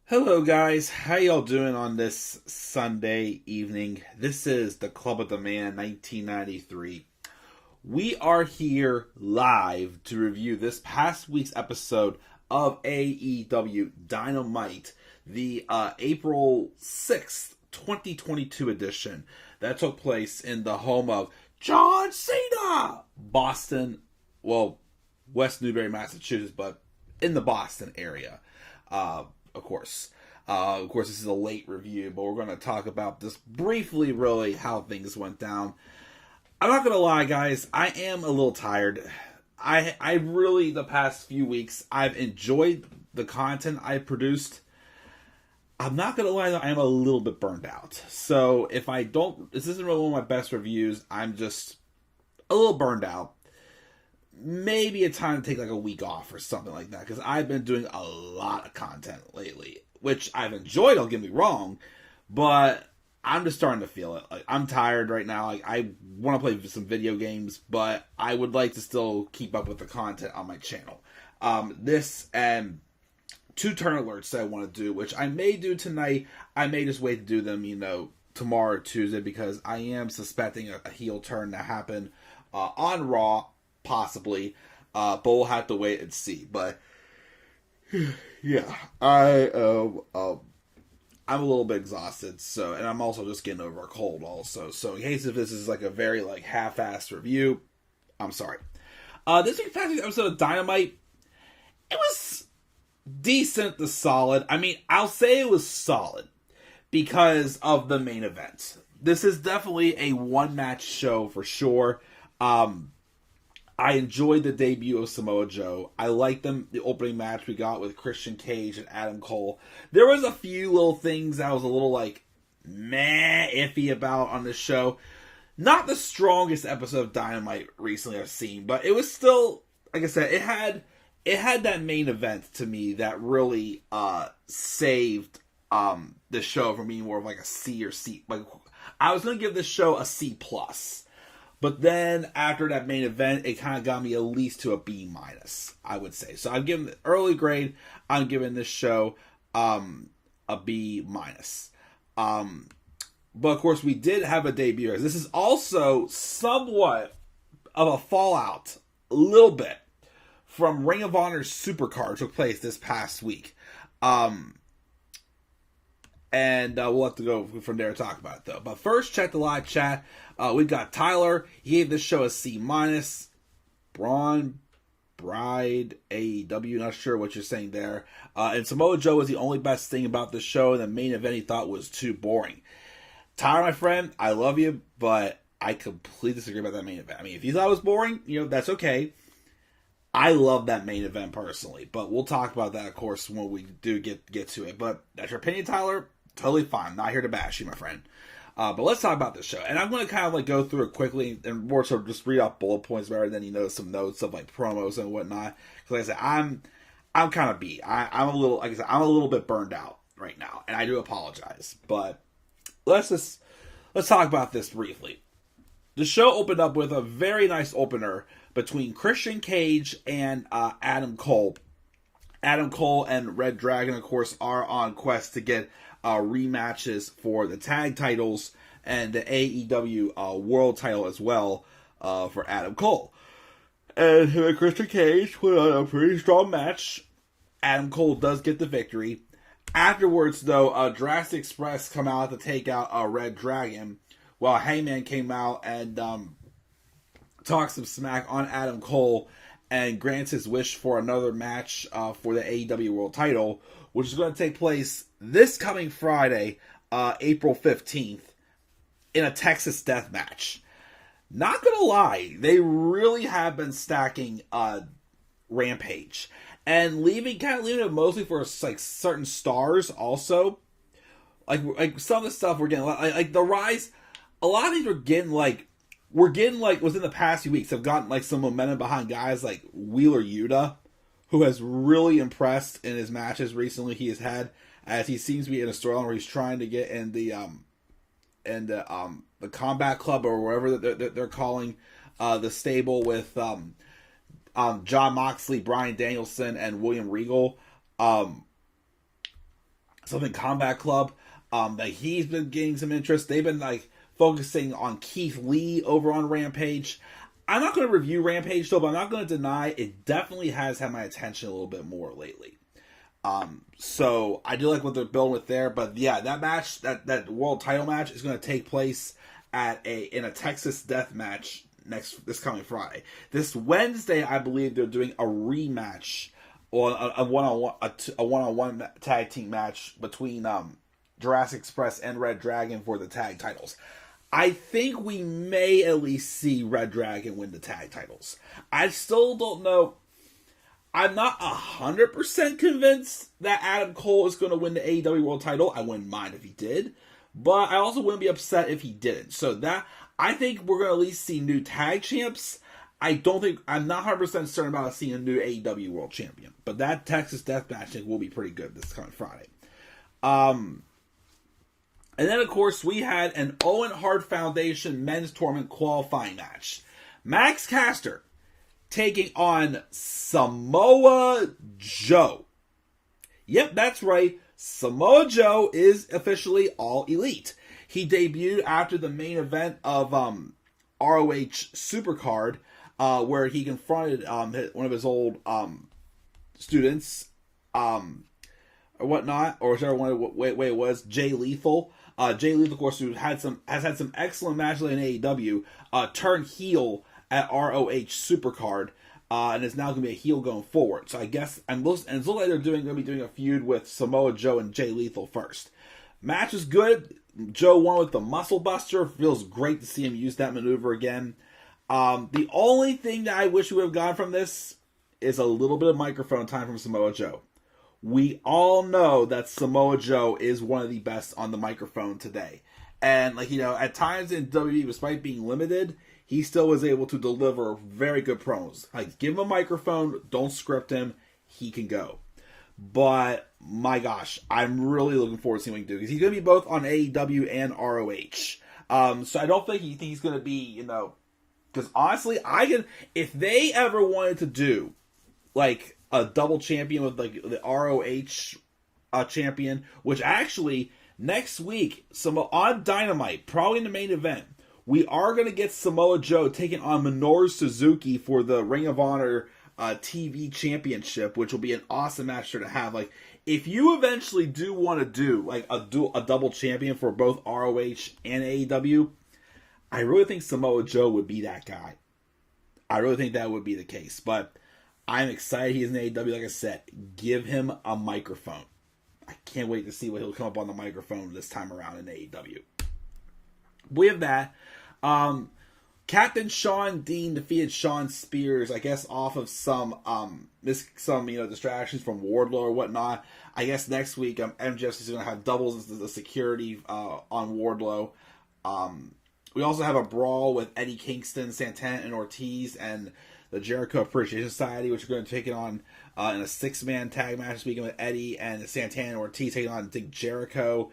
Hello guys, how y'all doing on this Sunday evening? This is the Club of the Man 1993. We are here live to review this past week's episode of AEW Dynamite, the April 6th, 2022 edition that took place in the home of John Cena, Boston, well, West Newbury, Massachusetts, but in the Boston area. Of course. This is a late review, but we're going to talk about this briefly, really, how things went down. I'm not going to lie, guys. I am a little tired. I really, the past few weeks, I've enjoyed the content I've produced. I'm not going to lie, though, I am a little bit burned out. So, if I don't, this isn't really one of my best reviews. I'm just a little burned out. Maybe a time to take like a week off or something like that, because I've been doing a lot of content lately, which I've enjoyed, don't get me wrong, but I'm just starting to feel it. Like, I'm tired right now. Like, I want to play some video games, but I would like to still keep up with the content on my channel. This and two turn alerts that I want to do, which I may do tonight. I may just wait to do them, tomorrow or Tuesday, because I am suspecting a heel turn to happen on Raw, possibly, but we'll have to wait and see. But yeah, I'm a little bit exhausted, so, and I'm also just getting over a cold also. So in case if this is like a very like half-assed review, I'm sorry. This week's past episode of Dynamite, it was decent to solid. I mean, I'll say it was solid because of the main event. This is definitely a one-match show for sure. I enjoyed the debut of Samoa Joe. I liked the opening match we got with Christian Cage and Adam Cole. There was a few little things I was a little like iffy about on this show. Not the strongest episode of Dynamite recently I've seen, but it was still, like I said, it had that main event to me that really saved the show from being more of like a C or C. Like, I was gonna give this show a C plus. But then, after that main event, it kind of got me at least to a B minus, I would say. So I'm giving the early grade, I'm giving this show a B minus. But of course, we did have a debut. This is also somewhat of a fallout, a little bit, from Ring of Honor's Supercard took place this past week. And we'll have to go from there and talk about it, though. But first, check the live chat. We've got Tyler. He gave this show a C minus. Braun, Bride, AEW, not sure what you're saying there. And Samoa Joe was the only best thing about the show. And the main event he thought was too boring. Tyler, my friend, I love you, but I completely disagree about that main event. I mean, if you thought it was boring, that's okay. I love that main event personally, but we'll talk about that, of course, when we do get to it. But that's your opinion, Tyler. Totally fine. Not here to bash you, my friend. But let's talk about this show. And I'm going to kind of like go through it quickly and more so just read off bullet points rather than, some notes of like promos and whatnot. Because like I said, I'm kind of beat. I'm a little, like I said, I'm a little bit burned out right now. And I do apologize. But let's talk about this briefly. The show opened up with a very nice opener between Christian Cage and Adam Cole. Adam Cole and Red Dragon, of course, are on quest to get rematches for the tag titles and the AEW World title as well for Adam Cole. And him and Christian Cage put on a pretty strong match. Adam Cole does get the victory. Afterwards, though, Jurassic Express come out to take out Red Dragon, while Hangman came out and talks some smack on Adam Cole and grants his wish for another match for the AEW World title, which is going to take place this coming Friday, April 15th, in a Texas death match. Not gonna lie, they really have been stacking Rampage and leaving it mostly for like certain stars. Also, like some of the stuff we're getting, like the Rise. A lot of these we're getting within the past few weeks have gotten like some momentum behind guys like Wheeler Yuta, who has really impressed in his matches recently he has had, as he seems to be in a storyline where he's trying to get in the Combat Club or wherever they're calling the stable with John Moxley, Bryan Danielson, and William Regal. Southern Combat Club. That he's been getting some interest. They've been like focusing on Keith Lee over on Rampage. I'm not going to review Rampage though, but I'm not going to deny it definitely has had my attention a little bit more lately. So I do like what they're building with there. But yeah, that match, that world title match, is going to take place in a Texas Death Match this coming Friday. This Wednesday, I believe they're doing a rematch or a one-on-one tag team match between Jurassic Express and Red Dragon for the tag titles. I think we may at least see Red Dragon win the tag titles. I still don't know. I'm not 100% convinced that Adam Cole is going to win the AEW World title. I wouldn't mind if he did. But I also wouldn't be upset if he didn't. So I think we're going to at least see new tag champs. I'm not 100% certain about seeing a new AEW World Champion. But that Texas Death Match thing will be pretty good this coming Friday. And then, of course, we had an Owen Hart Foundation men's tournament qualifying match. Max Caster taking on Samoa Joe. Yep, that's right. Samoa Joe is officially All Elite. He debuted after the main event of ROH Supercard, where he confronted one of his old students, or whatnot, or whichever way it was, Jay Lethal. Jay Lethal, of course, who has had some excellent matches in AEW, turned heel at ROH Supercard, and is now going to be a heel going forward. So I guess, and it looks like they're going to be doing a feud with Samoa Joe and Jay Lethal first. Match is good. Joe won with the Muscle Buster. Feels great to see him use that maneuver again. The only thing that I wish we would have gotten from this is a little bit of microphone time from Samoa Joe. We all know that Samoa Joe is one of the best on the microphone today. And, at times in WWE, despite being limited, he still was able to deliver very good promos. Give him a microphone, don't script him, he can go. But, my gosh, I'm really looking forward to seeing what he can do. Because he's going to be both on AEW and ROH. So I don't think he's going to be, because honestly, if they ever wanted to do, a double champion with, the ROH champion, which actually, next week, on Dynamite, probably in the main event, we are going to get Samoa Joe taking on Minoru Suzuki for the Ring of Honor TV Championship, which will be an awesome match to have. If you eventually do want to do a double champion for both ROH and AEW, I really think Samoa Joe would be that guy. I really think that would be the case. But I'm excited he's in AEW. Like I said, give him a microphone. I can't wait to see what he'll come up on the microphone this time around in AEW. We have that. Captain Shawn Dean defeated Shawn Spears, I guess, off of some distractions from Wardlow or whatnot. I guess next week MJF is going to have doubles as the security on Wardlow. We also have a brawl with Eddie Kingston, Santana, and Ortiz, and the Jericho Appreciation Society, which are going to take it on in a 6-man tag match this weekend with Eddie and Santana and Ortiz taking on Dick Jericho,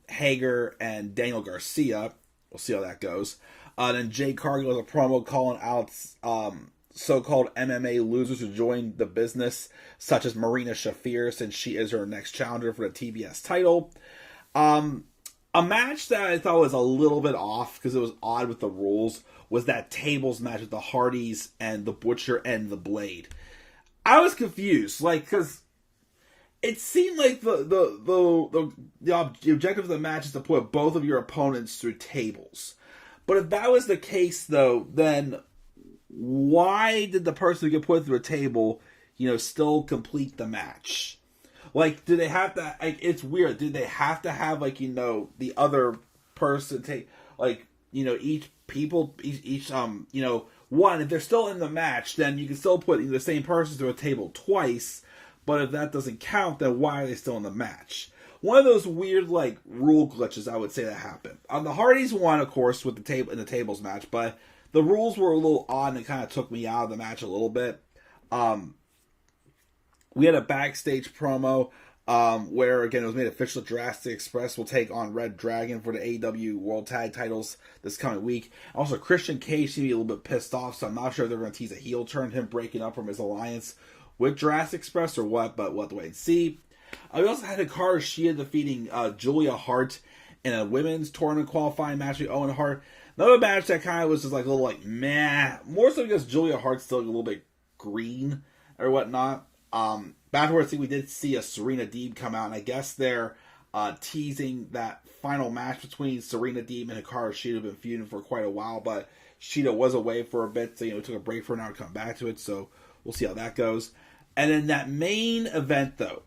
Hager, and Daniel Garcia. We'll see how that goes. Then Jay Cargill has a promo calling out so-called MMA losers who joined the business, such as Marina Shafir, since she is her next challenger for the TBS title. A match that I thought was a little bit off, because it was odd with the rules, was that tables match with the Hardys and the Butcher and the Blade. I was confused, because it seemed like the objective of the match is to put both of your opponents through tables. But if that was the case, though, then why did the person who get put through a table, still complete the match? Do they have to, it's weird. Did they have to have, the other person take, each one, if they're still in the match, then you can still put the same person through a table twice, but if that doesn't count, then why are they still in the match? One of those weird, rule glitches, I would say, that happened. The Hardys won, of course, with the tables match, but the rules were a little odd and it kind of took me out of the match a little bit. We had a backstage promo where, again, it was made official that Jurassic Express will take on Red Dragon for the AEW World Tag Titles this coming week. Also, Christian Cage seemed to be a little bit pissed off, so I'm not sure if they're going to tease a heel turn, him breaking up from his alliance with Jurassic Express or what, but we'll have to wait and see. We also had Hikaru Shida defeating Julia Hart in a women's tournament qualifying match with Owen Hart. Another match that kind of was just like a little like meh. More so because Julia Hart's still a little bit green or whatnot. Afterwards, we did see a Serena Deeb come out, and I guess they're teasing that final match between Serena Deeb and Hikaru Shida. Have been feuding for quite a while, but Shida was away for a bit, so took a break for an hour to come back to it. So we'll see how that goes. And then that main event, though.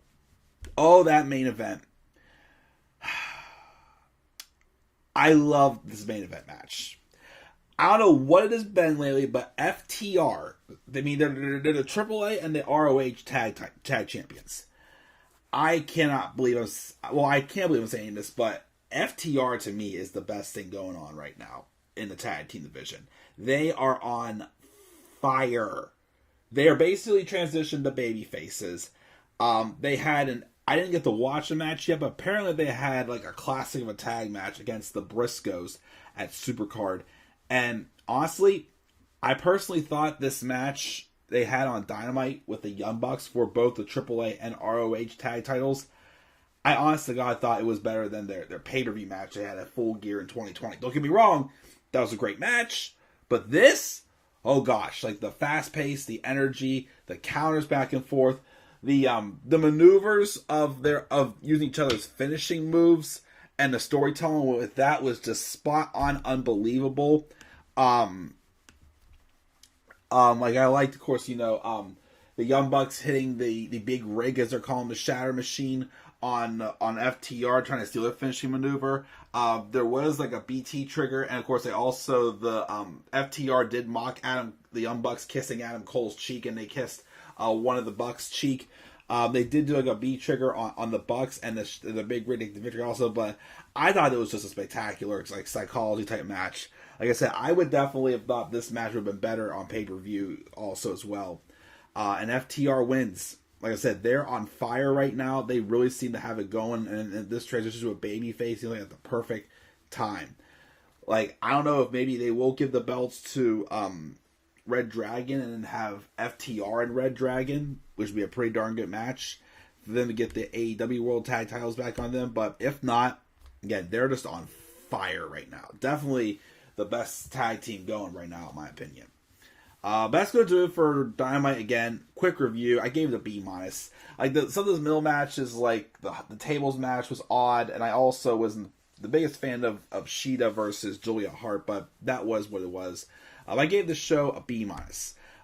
Oh, that main event. I love this main event match. I don't know what it has been lately, but FTR, I mean, they're the AAA and the ROH tag champions. I can't believe I'm saying this, but FTR to me is the best thing going on right now in the tag team division. They are on fire. They are basically transitioned to baby faces. They had I didn't get to watch the match yet, but apparently they had like a classic of a tag match against the Briscoes at Supercard. And honestly, I personally thought this match they had on Dynamite with the Young Bucks for both the AAA and ROH tag titles, I honestly God thought it was better than their pay-per-view match they had at Full Gear in 2020. Don't get me wrong, that was a great match, but this, oh gosh, like the fast pace, the energy, the counters back and forth, the maneuvers of using each other's finishing moves, and the storytelling with that was just spot on, unbelievable. Like I liked, of course, the Young Bucks hitting the big rig, as they're calling the Shatter Machine on FTR, trying to steal their finishing maneuver. There was like a BT trigger, and of course they also the FTR did mock the Young Bucks kissing Adam Cole's cheek, and they kissed one of the Bucks' cheek. They did do like a B trigger on the Bucks and the big rig the victory also, but I thought it was just a spectacular like psychology type match. Like I said, I would definitely have thought this match would have been better on pay-per-view also as well. And FTR wins. Like I said, they're on fire right now. They really seem to have it going, and this transition to a baby face seems like at the perfect time. Like, I don't know if maybe they will give the belts to Red Dragon and then have FTR and Red Dragon, which would be a pretty darn good match for them to get the AEW World Tag titles back on them. But if not, again, they're just on fire right now. Definitely the best tag team going right now, in my opinion. That's going to do it for Dynamite. Again, quick review. I gave it a B-. Like some of those middle matches, like the tables match was odd, and I also wasn't the biggest fan of Shida versus Julia Hart, but that was what it was. I gave this show a B-.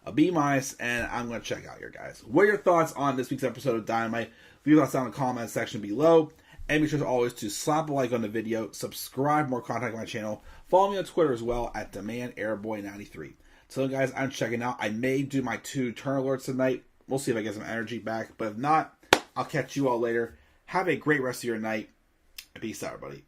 A B-, and I'm going to check out your guys. What are your thoughts on this week's episode of Dynamite? Leave your thoughts down in the comment section below. And be sure to always to slap a like on the video, subscribe, more content on my channel. Follow me on Twitter as well at DemandAirboy93. So guys, I'm checking out. I may do my 2 turn alerts tonight. We'll see if I get some energy back. But if not, I'll catch you all later. Have a great rest of your night. Peace out, everybody.